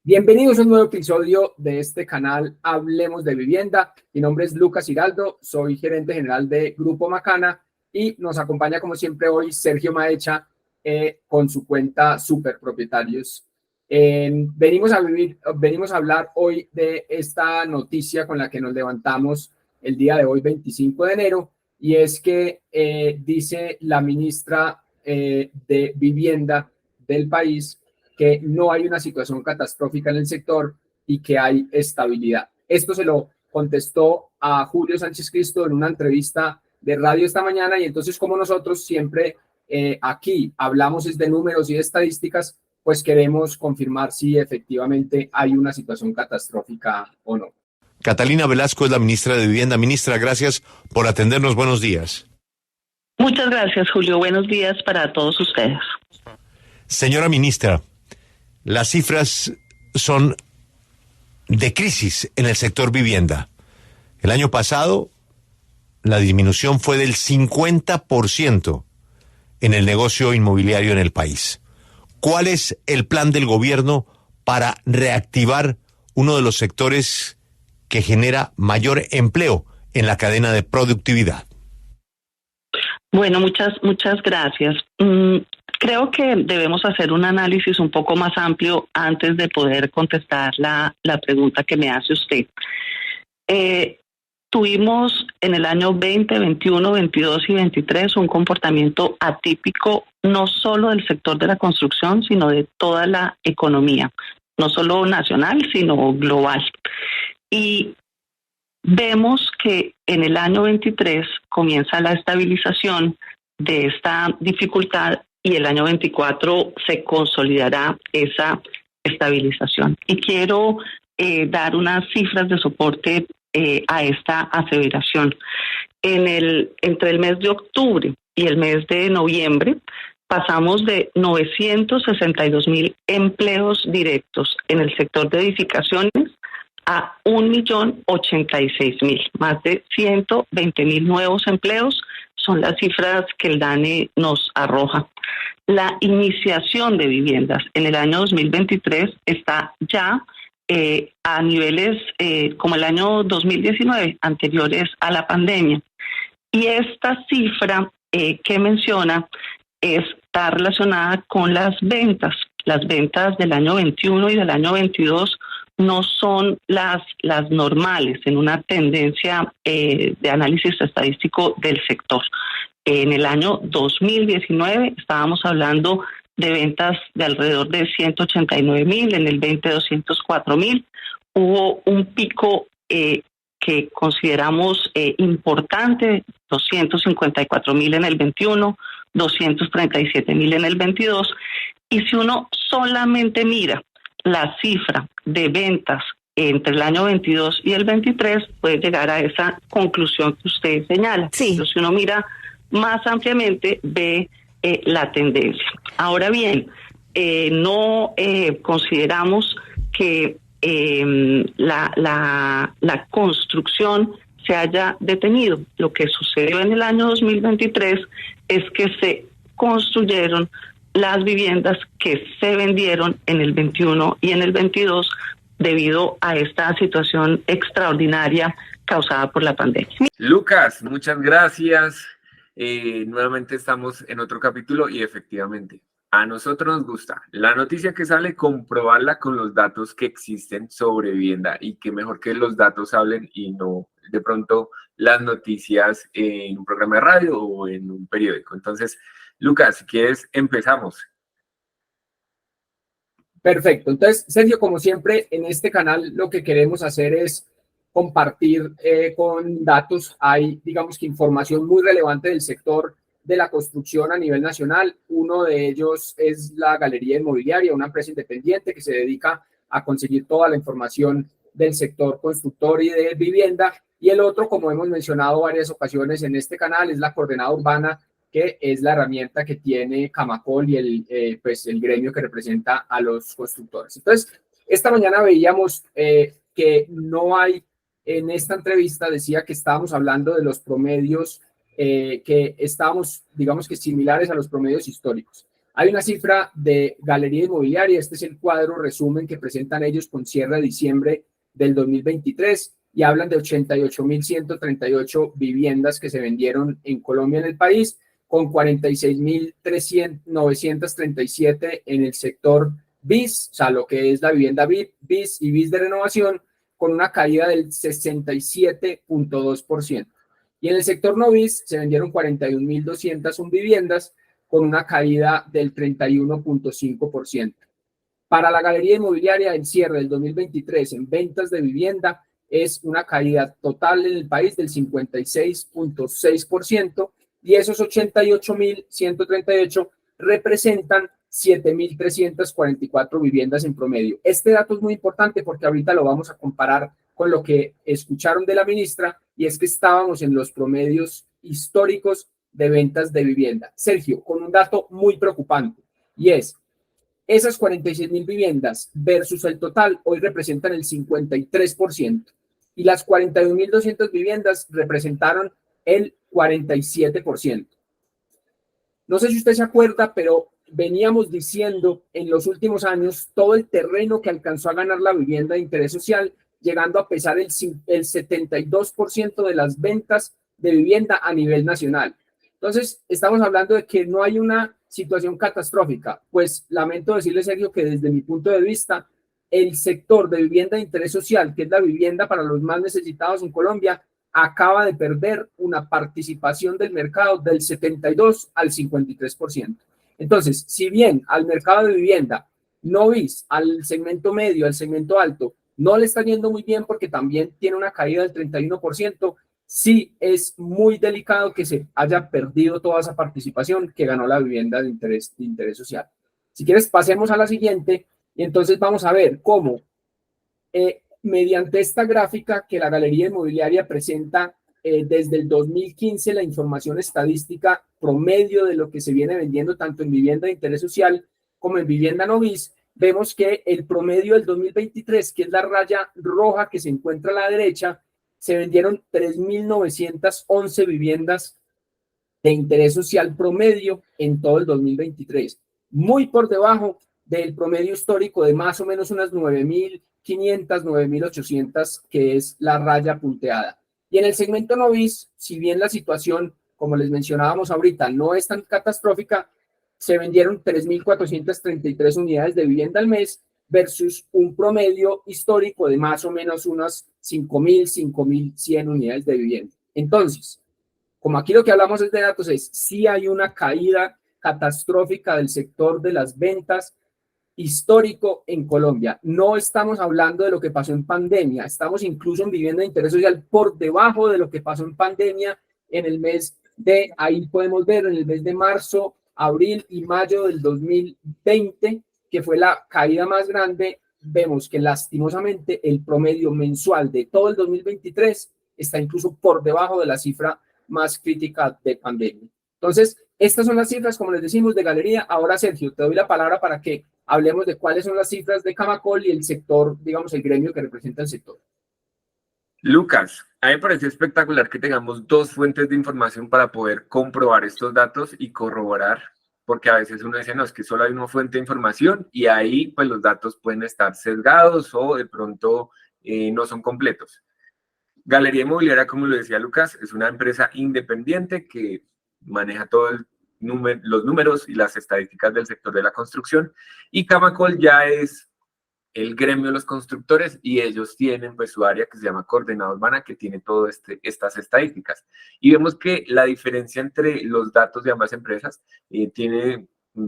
Bienvenidos a un nuevo episodio de este canal Hablemos de Vivienda. Mi nombre es Lucas Giraldo, soy gerente general de Grupo Macana y nos acompaña como siempre hoy Sergio Maecha con su cuenta Superpropietarios. Venimos a hablar hoy de esta noticia con la que nos levantamos el día de hoy, 25 de enero, y es que dice la ministra de Vivienda del país que no hay una situación catastrófica en el sector y que hay estabilidad. Esto se lo contestó a Julio Sánchez Cristo en una entrevista de radio esta mañana, y entonces, como nosotros siempre aquí hablamos de números y de estadísticas, pues queremos confirmar si efectivamente hay una situación catastrófica o no. Catalina Velasco es la ministra de Vivienda. Ministra, gracias por atendernos. Buenos días. Muchas gracias, Julio. Buenos días para todos ustedes. Señora ministra, las cifras son de crisis en el sector vivienda. El año pasado, la disminución fue del 50% en el negocio inmobiliario en el país. ¿Cuál es el plan del gobierno para reactivar uno de los sectores que genera mayor empleo en la cadena de productividad? Bueno, muchas gracias. Creo que debemos hacer un análisis un poco más amplio antes de poder contestar la pregunta que me hace usted. Tuvimos en el año 20, 21, 22 y 23 un comportamiento atípico, no solo del sector de la construcción, sino de toda la economía, no solo nacional, sino global. Y vemos que en el año 23 comienza la estabilización de esta dificultad y el año 24 se consolidará esa estabilización. Y quiero dar unas cifras de soporte a esta aseveración. Entre el mes de octubre y el mes de noviembre pasamos de 962,000 empleos directos en el sector de edificaciones a 1,086,000, más de 120,000 nuevos empleos son las cifras que el DANE nos arroja. La iniciación de viviendas en el año 2023 está ya a niveles como el año 2019, anteriores a la pandemia. Y esta cifra que menciona está relacionada con las ventas. Las ventas del año 21 y del año 22 no son las normales en una tendencia de análisis estadístico del sector. En el año 2019 estábamos hablando de ventas de alrededor de 189,000, en el 20 204,000. Hubo un pico que consideramos importante, 254,000 en el 21, 237,000 en el 22. Y si uno solamente mira la cifra de ventas entre el año 22 y el 23, puede llegar a esa conclusión que usted señala. Sí. Pero si uno mira más ampliamente, ve la tendencia. Ahora bien, no consideramos que la construcción se haya detenido. Lo que sucedió en el año 2023 es que se construyeron las viviendas que se vendieron en el 21 y en el 22 debido a esta situación extraordinaria causada por la pandemia. Lucas, muchas gracias. Nuevamente estamos en otro capítulo y efectivamente a nosotros nos gusta la noticia que sale, comprobarla con los datos que existen sobre vivienda, y que mejor que los datos hablen y no de pronto las noticias en un programa de radio o en un periódico. Entonces, Lucas, si quieres, empezamos. Perfecto. Entonces, Sergio, como siempre, en este canal lo que queremos hacer es compartir con datos. Hay, digamos que, información muy relevante del sector de la construcción a nivel nacional. Uno de ellos es la Galería Inmobiliaria, una empresa independiente que se dedica a conseguir toda la información del sector constructor y de vivienda. Y el otro, como hemos mencionado varias ocasiones en este canal, es la Coordenada Urbana, que es la herramienta que tiene Camacol y el gremio que representa a los constructores. Entonces, esta mañana veíamos que no hay, en esta entrevista decía que estábamos hablando de los promedios que estábamos, digamos que similares a los promedios históricos. Hay una cifra de Galería Inmobiliaria, este es el cuadro resumen que presentan ellos con cierre de diciembre del 2023 y hablan de 88.138 viviendas que se vendieron en Colombia, en el país, con 46.937 en el sector BIS, o sea, lo que es la vivienda BIS y BIS de renovación, con una caída del 67.2%. Y en el sector no BIS se vendieron 41.201 viviendas, con una caída del 31.5%. Para la Galería Inmobiliaria, el cierre del 2023 en ventas de vivienda es una caída total en el país del 56.6%, y esos 88.138 representan 7.344 viviendas en promedio. Este dato es muy importante porque ahorita lo vamos a comparar con lo que escucharon de la ministra, y es que estábamos en los promedios históricos de ventas de vivienda. Sergio, con un dato muy preocupante, y es esas 46.000 viviendas versus el total hoy representan el 53%, y las 41.200 viviendas representaron el 47%. No sé si usted se acuerda, pero veníamos diciendo en los últimos años todo el terreno que alcanzó a ganar la vivienda de interés social, llegando a pesar el 72% de las ventas de vivienda a nivel nacional. Entonces, estamos hablando de que no hay una situación catastrófica. Pues lamento decirle, Sergio, que desde mi punto de vista, el sector de vivienda de interés social, que es la vivienda para los más necesitados en Colombia, acaba de perder una participación del mercado del 72 al 53%. Entonces, si bien al mercado de vivienda no BIS, al segmento medio, al segmento alto, no le está yendo muy bien porque también tiene una caída del 31%, sí es muy delicado que se haya perdido toda esa participación que ganó la vivienda de interés social. Si quieres, pasemos a la siguiente y entonces vamos a ver cómo mediante esta gráfica que la Galería Inmobiliaria presenta desde el 2015, la información estadística promedio de lo que se viene vendiendo tanto en vivienda de interés social como en vivienda no BIS, vemos que el promedio del 2023, que es la raya roja que se encuentra a la derecha, se vendieron 3.911 viviendas de interés social promedio en todo el 2023, muy por debajo del promedio histórico de más o menos unas 9.500, 9.800, que es la raya punteada. Y en el segmento no BIS, si bien la situación, como les mencionábamos ahorita, no es tan catastrófica, se vendieron 3.433 unidades de vivienda al mes versus un promedio histórico de más o menos unas 5.000, 5.100 unidades de vivienda. Entonces, como aquí lo que hablamos es de datos, es si hay una caída catastrófica del sector de las ventas histórico en Colombia. No estamos hablando de lo que pasó en pandemia, estamos incluso en vivienda de interés social por debajo de lo que pasó en pandemia en el mes de, ahí podemos ver, en el mes de marzo, abril y mayo del 2020, que fue la caída más grande. Vemos que lastimosamente el promedio mensual de todo el 2023 está incluso por debajo de la cifra más crítica de pandemia. Entonces, estas son las cifras, como les decimos, de Galería. Ahora, Sergio, te doy la palabra para que hablemos de cuáles son las cifras de Camacol y el sector, digamos, el gremio que representa el sector. Lucas, a mí me parece espectacular que tengamos dos fuentes de información para poder comprobar estos datos y corroborar, porque a veces uno dice, no, es que solo hay una fuente de información y ahí pues los datos pueden estar sesgados o de pronto no son completos. Galería Inmobiliaria, como lo decía Lucas, es una empresa independiente que maneja todo los números y las estadísticas del sector de la construcción, y Camacol ya es el gremio de los constructores y ellos tienen pues su área que se llama Coordenada Urbana, que tiene todas estas estadísticas. Y vemos que la diferencia entre los datos de ambas empresas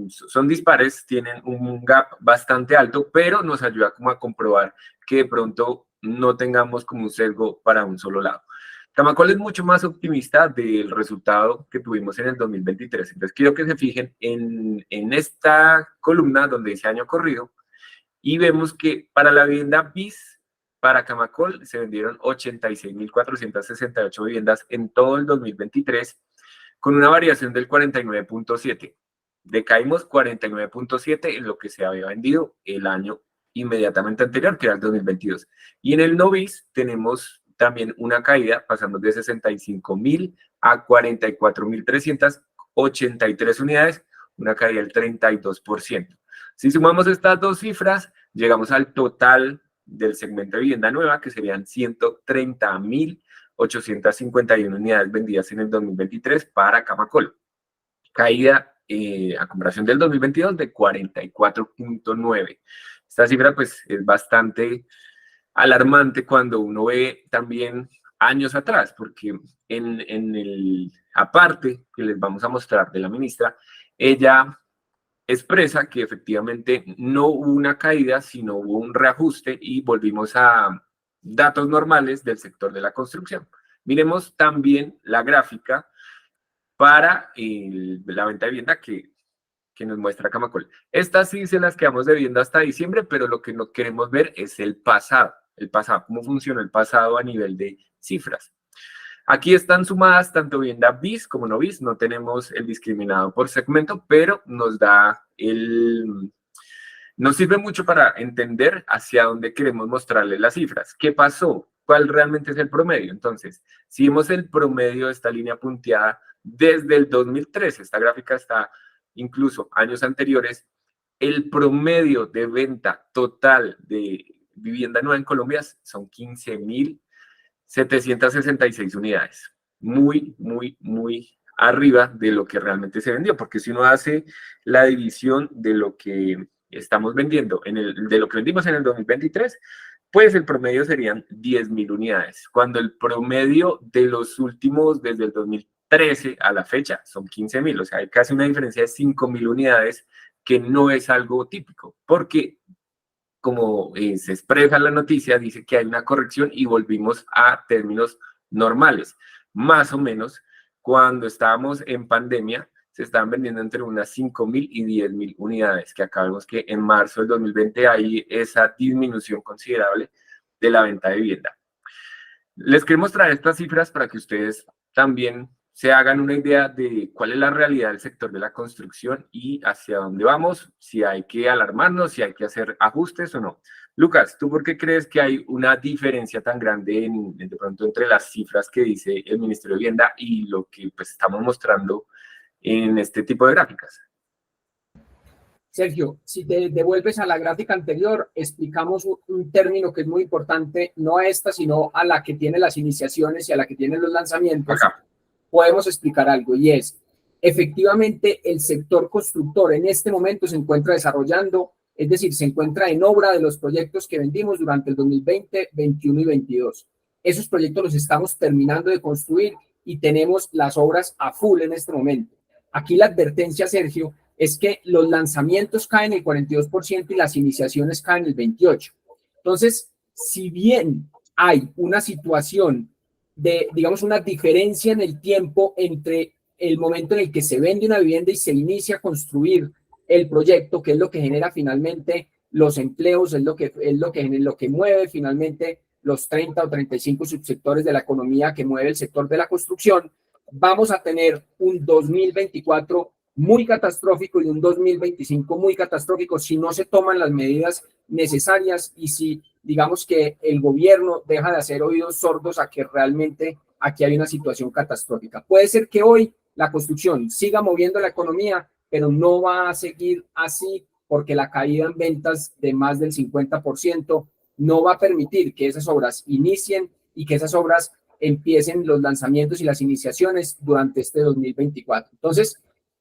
son dispares, tienen un gap bastante alto, pero nos ayuda como a comprobar que de pronto no tengamos como un sesgo para un solo lado. Camacol es mucho más optimista del resultado que tuvimos en el 2023. Entonces quiero que se fijen en esta columna donde dice año corrido, y vemos que para la vivienda BIS, para Camacol, se vendieron 86.468 viviendas en todo el 2023, con una variación del 49.7. Decaímos 49.7 en lo que se había vendido el año inmediatamente anterior, que era el 2022. Y en el no BIS tenemos también una caída, pasando de 65.000 a 44.383 unidades, una caída del 32%. Si sumamos estas dos cifras, llegamos al total del segmento de vivienda nueva, que serían 130.851 unidades vendidas en el 2023 para Camacol. Caída a comparación del 2022 de 44.9. Esta cifra pues es bastante alarmante cuando uno ve también años atrás, porque en el aparte que les vamos a mostrar de la ministra, ella expresa que efectivamente no hubo una caída, sino hubo un reajuste y volvimos a datos normales del sector de la construcción. Miremos también la gráfica para la venta de vivienda que nos muestra Camacol. Estas sí se las quedamos debiendo hasta diciembre, pero lo que no queremos ver es el pasado, cómo funcionó el pasado a nivel de cifras. Aquí están sumadas tanto vivienda bis como no bis, no tenemos el discriminado por segmento, pero nos sirve mucho para entender hacia dónde queremos mostrarles las cifras. ¿Qué pasó? ¿Cuál realmente es el promedio? Entonces, si vemos el promedio de esta línea punteada desde el 2013, esta gráfica está incluso años anteriores, el promedio de venta total de vivienda nueva en Colombia son 15.766 unidades. Muy, muy, muy arriba de lo que realmente se vendió, porque si uno hace la división de lo que estamos vendiendo, de lo que vendimos en el 2023, pues el promedio serían 10.000 unidades, cuando el promedio de los últimos, desde el 2013 a la fecha, son 15.000, o sea, hay casi una diferencia de 5.000 unidades, que no es algo típico, porque como se expresa en la noticia, dice que hay una corrección y volvimos a términos normales. Más o menos, cuando estábamos en pandemia, se estaban vendiendo entre unas 5.000 y 10.000 unidades, que acá vemos que en marzo del 2020 hay esa disminución considerable de la venta de vivienda. Les queremos traer estas cifras para que ustedes también se hagan una idea de cuál es la realidad del sector de la construcción y hacia dónde vamos, si hay que alarmarnos, si hay que hacer ajustes o no. Lucas, ¿tú por qué crees que hay una diferencia tan grande de pronto entre las cifras que dice el Ministerio de Vivienda y lo que pues, estamos mostrando en este tipo de gráficas? Sergio, si te devuelves a la gráfica anterior, explicamos un término que es muy importante, no a esta, sino a la que tiene las iniciaciones y a la que tiene los lanzamientos. Acá podemos explicar algo, y es, efectivamente, el sector constructor en este momento se encuentra desarrollando, es decir, se encuentra en obra de los proyectos que vendimos durante el 2020, 21 y 22. Esos proyectos los estamos terminando de construir y tenemos las obras a full en este momento. Aquí la advertencia, Sergio, es que los lanzamientos caen el 42% y las iniciaciones caen el 28%. Entonces, si bien hay una situación de, digamos, una diferencia en el tiempo entre el momento en el que se vende una vivienda y se inicia a construir el proyecto, que es lo que genera finalmente los empleos, es lo que mueve finalmente los 30 o 35 subsectores de la economía que mueve el sector de la construcción, vamos a tener un 2024 muy catastrófico y un 2025 muy catastrófico si no se toman las medidas necesarias y si, digamos, que el gobierno deja de hacer oídos sordos a que realmente aquí hay una situación catastrófica. Puede ser que hoy la construcción siga moviendo la economía, pero no va a seguir así porque la caída en ventas de más del 50% no va a permitir que esas obras inicien y que esas obras empiecen los lanzamientos y las iniciaciones durante este 2024. Entonces,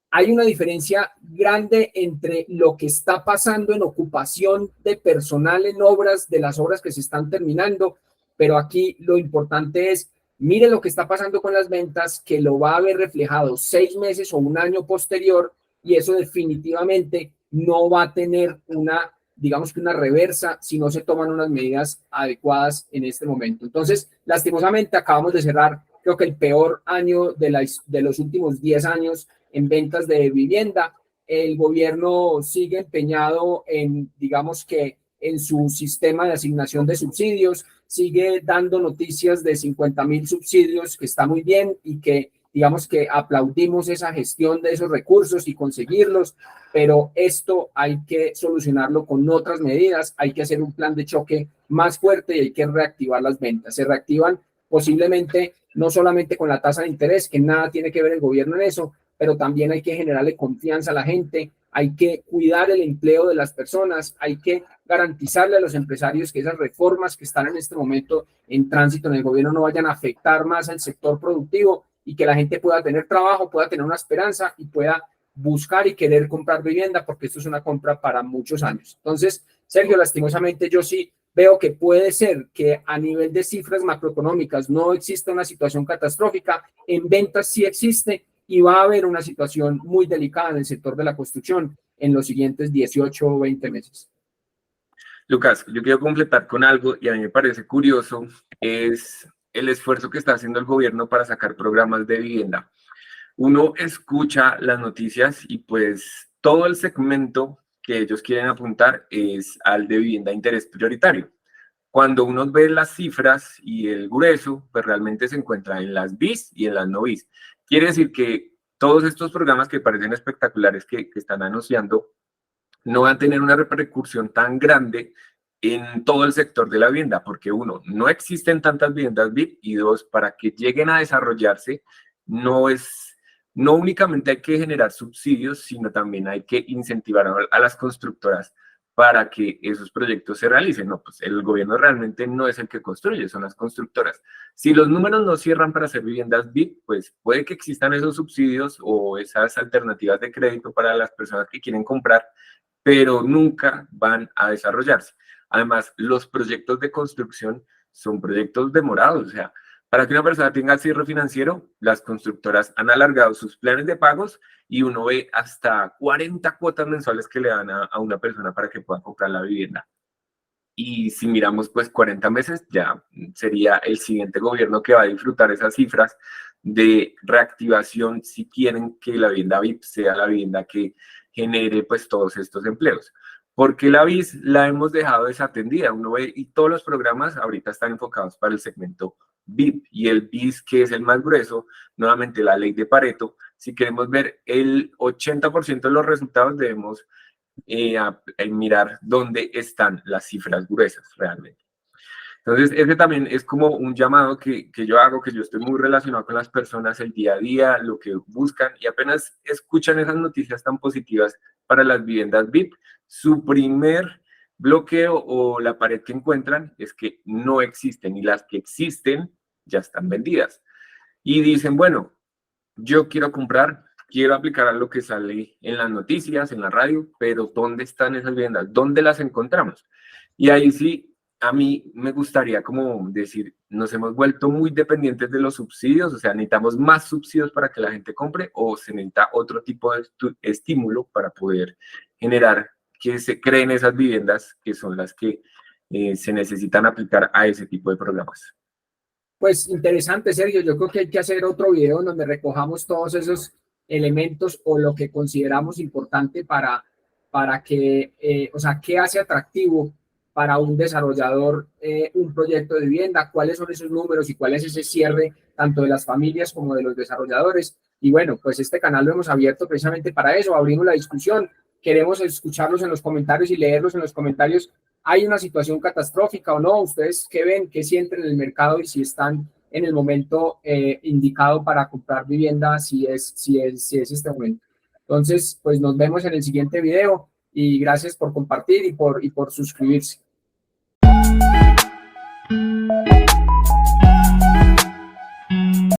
hay una diferencia grande entre lo que está pasando en ocupación de personal en obras, de las obras que se están terminando, pero aquí lo importante es, mire lo que está pasando con las ventas, que lo va a ver reflejado 6 meses o un año posterior, y eso definitivamente no va a tener una, digamos que una reversa si no se toman unas medidas adecuadas en este momento. Entonces, lastimosamente acabamos de cerrar, creo que el peor año de los últimos 10 años en ventas de vivienda. El gobierno sigue empeñado en, digamos que, en su sistema de asignación de subsidios, sigue dando noticias de 50.000 subsidios, que está muy bien y que, digamos que aplaudimos esa gestión de esos recursos y conseguirlos, pero esto hay que solucionarlo con otras medidas, hay que hacer un plan de choque más fuerte y hay que reactivar las ventas. Se reactivan posiblemente no solamente con la tasa de interés, que nada tiene que ver el gobierno en eso, pero también hay que generarle confianza a la gente, hay que cuidar el empleo de las personas, hay que garantizarle a los empresarios que esas reformas que están en este momento en tránsito en el gobierno no vayan a afectar más al sector productivo y que la gente pueda tener trabajo, pueda tener una esperanza y pueda buscar y querer comprar vivienda, porque esto es una compra para muchos años. Entonces, Sergio, lastimosamente yo sí veo que puede ser que a nivel de cifras macroeconómicas no exista una situación catastrófica, en ventas sí existe y va a haber una situación muy delicada en el sector de la construcción en los siguientes 18 o 20 meses. Lucas, yo quiero completar con algo y a mí me parece curioso, es el esfuerzo que está haciendo el gobierno para sacar programas de vivienda. Uno escucha las noticias y pues todo el segmento que ellos quieren apuntar es al de vivienda de interés prioritario. Cuando uno ve las cifras y el grueso, pues realmente se encuentra en las BIS y en las no BIS. Quiere decir que todos estos programas que parecen espectaculares que están anunciando no van a tener una repercusión tan grande en todo el sector de la vivienda, porque uno, no existen tantas viviendas BIP y dos, para que lleguen a desarrollarse, no únicamente hay que generar subsidios, sino también hay que incentivar a las constructoras para que esos proyectos se realicen. No, pues el gobierno realmente no es el que construye, son las constructoras. Si los números no cierran para hacer viviendas BIP, pues puede que existan esos subsidios o esas alternativas de crédito para las personas que quieren comprar, pero nunca van a desarrollarse. Además, los proyectos de construcción son proyectos demorados, o sea, para que una persona tenga cierre financiero, las constructoras han alargado sus planes de pagos y uno ve hasta 40 cuotas mensuales que le dan a una persona para que pueda comprar la vivienda. Y si miramos, pues 40 meses ya sería el siguiente gobierno que va a disfrutar esas cifras de reactivación si quieren que la vivienda VIP sea la vivienda que genere pues todos estos empleos. Porque la BIS la hemos dejado desatendida, uno ve, y todos los programas ahorita están enfocados para el segmento BIP, y el BIS, que es el más grueso, nuevamente la ley de Pareto, si queremos ver el 80% de los resultados debemos mirar dónde están las cifras gruesas realmente. Entonces, ese también es como un llamado que yo hago, que yo estoy muy relacionado con las personas el día a día, lo que buscan, y apenas escuchan esas noticias tan positivas para las viviendas VIP, su primer bloqueo o la pared que encuentran es que no existen, y las que existen ya están vendidas. Y dicen, bueno, yo quiero comprar, quiero aplicar a lo que sale en las noticias, en la radio, pero ¿dónde están esas viviendas? ¿Dónde las encontramos? Y ahí sí, a mí me gustaría como decir, nos hemos vuelto muy dependientes de los subsidios, o sea, necesitamos más subsidios para que la gente compre o se necesita otro tipo de estímulo para poder generar que se creen esas viviendas que son las que se necesitan aplicar a ese tipo de programas. Pues interesante, Sergio. Yo creo que hay que hacer otro video donde recojamos todos esos elementos o lo que consideramos importante para que, o sea, qué hace atractivo para un desarrollador un proyecto de vivienda, cuáles son esos números y cuál es ese cierre tanto de las familias como de los desarrolladores. Y bueno, pues este canal lo hemos abierto precisamente para eso, abrimos la discusión. Queremos escucharlos en los comentarios y leerlos en los comentarios. ¿Hay una situación catastrófica o no? ¿Ustedes qué ven, qué sienten en el mercado y si están en el momento indicado para comprar vivienda, si es este momento? Entonces, pues nos vemos en el siguiente video y gracias por compartir y por suscribirse.